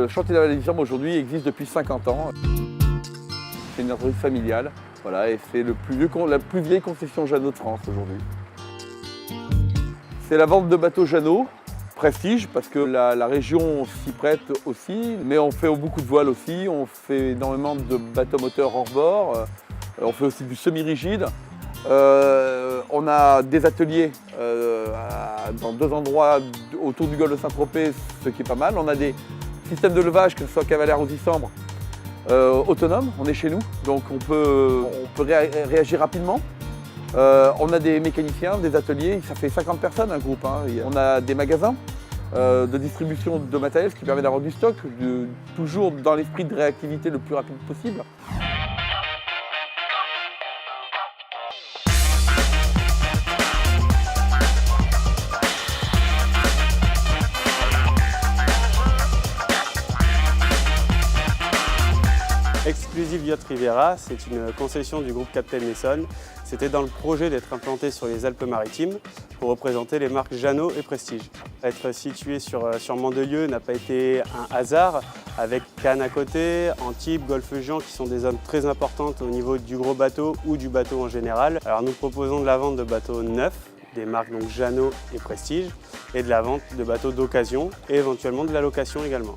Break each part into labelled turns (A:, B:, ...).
A: Le Chantier de la Vallée d'Isère aujourd'hui existe depuis 50 ans. C'est une entreprise familiale, voilà, et c'est la plus vieille concession Jeannot de France aujourd'hui. C'est la vente de bateaux Jeannot, prestige, parce que la région s'y prête aussi, mais on fait beaucoup de voiles aussi, on fait énormément de bateaux moteurs hors-bord, on fait aussi du semi-rigide. On a des ateliers dans 2 endroits autour du golfe de Saint-Tropez, ce qui est pas mal. On a des systèmes de levage, que ce soit cavalaire ou Tissambre, autonomes. On est chez nous, donc on peut réagir rapidement. On a des mécaniciens, des ateliers, ça fait 50 personnes un groupe. Hein. On a des magasins de distribution de matériel, ce qui permet d'avoir du stock, toujours dans l'esprit de réactivité le plus rapide possible.
B: Exclusive Yacht Riviera, c'est une concession du groupe Captain Nesson. C'était dans le projet d'être implanté sur les Alpes-Maritimes pour représenter les marques Jeannot et Prestige. Être situé sur Mandelieu n'a pas été un hasard, avec Cannes à côté, Antibes, Golfe-Juan qui sont des zones très importantes au niveau du gros bateau ou du bateau en général. Alors nous proposons de la vente de bateaux neufs, des marques donc Jeannot et Prestige, et de la vente de bateaux d'occasion et éventuellement de la location également.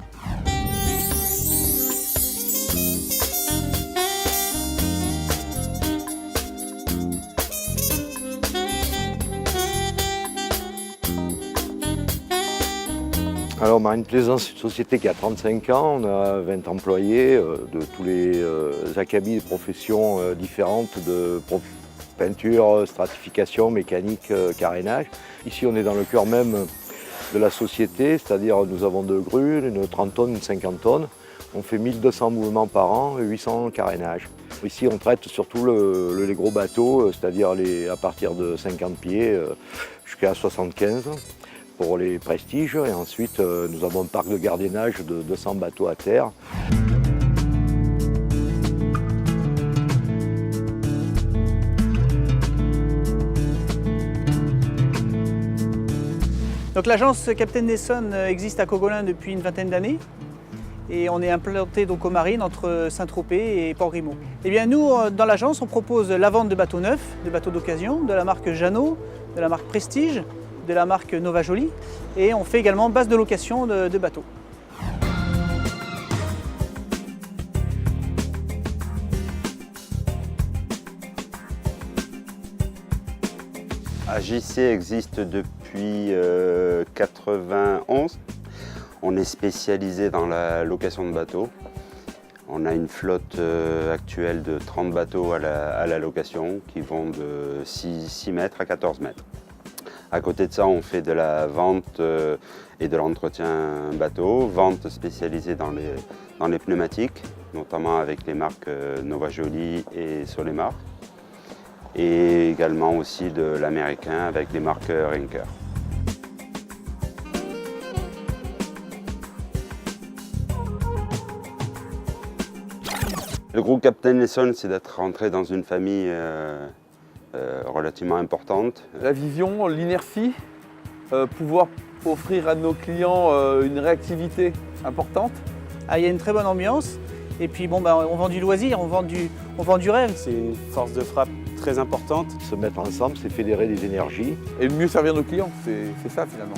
C: Alors Marine Plaisance, c'est une société qui a 35 ans, on a 20 employés de tous les acabits de professions différentes, de peinture, stratification, mécanique, carénage. Ici on est dans le cœur même de la société, c'est-à-dire nous avons 2 grues, une 30 tonnes, une 50 tonnes. On fait 1200 mouvements par an et 800 carénages. Ici on traite surtout les gros bateaux, c'est-à-dire à partir de 50 pieds jusqu'à 75. Pour les prestiges, et ensuite nous avons un parc de gardiennage de 200 bateaux à terre.
D: Donc l'agence Captain Nesson existe à Cogolin depuis une vingtaine d'années et on est implanté donc aux Marines entre Saint-Tropez et Port-Grimaud. Et bien nous, dans l'agence, on propose la vente de bateaux neufs, de bateaux d'occasion, de la marque Jeannot, de la marque Prestige, de la marque Nova Jolie, et on fait également base de location de bateaux.
E: AJC existe depuis 1991. On est spécialisé dans la location de bateaux. On a une flotte actuelle de 30 bateaux à la location qui vont de 6 mètres à 14 mètres. À côté de ça, on fait de la vente et de l'entretien bateau, vente spécialisée dans les pneumatiques, notamment avec les marques Nova Jolie et Solemar, et également aussi de l'américain avec les marques Rinker. Le groupe Captain Nesson, c'est d'être rentré dans une famille relativement importante.
A: La vision, l'inertie, pouvoir offrir à nos clients une réactivité importante.
D: Ah, il y a une très bonne ambiance et puis bon, on vend du loisir, on vend du rêve.
B: C'est une force de frappe très importante.
C: Se mettre ensemble, c'est fédérer des énergies.
A: Et mieux servir nos clients, c'est ça finalement.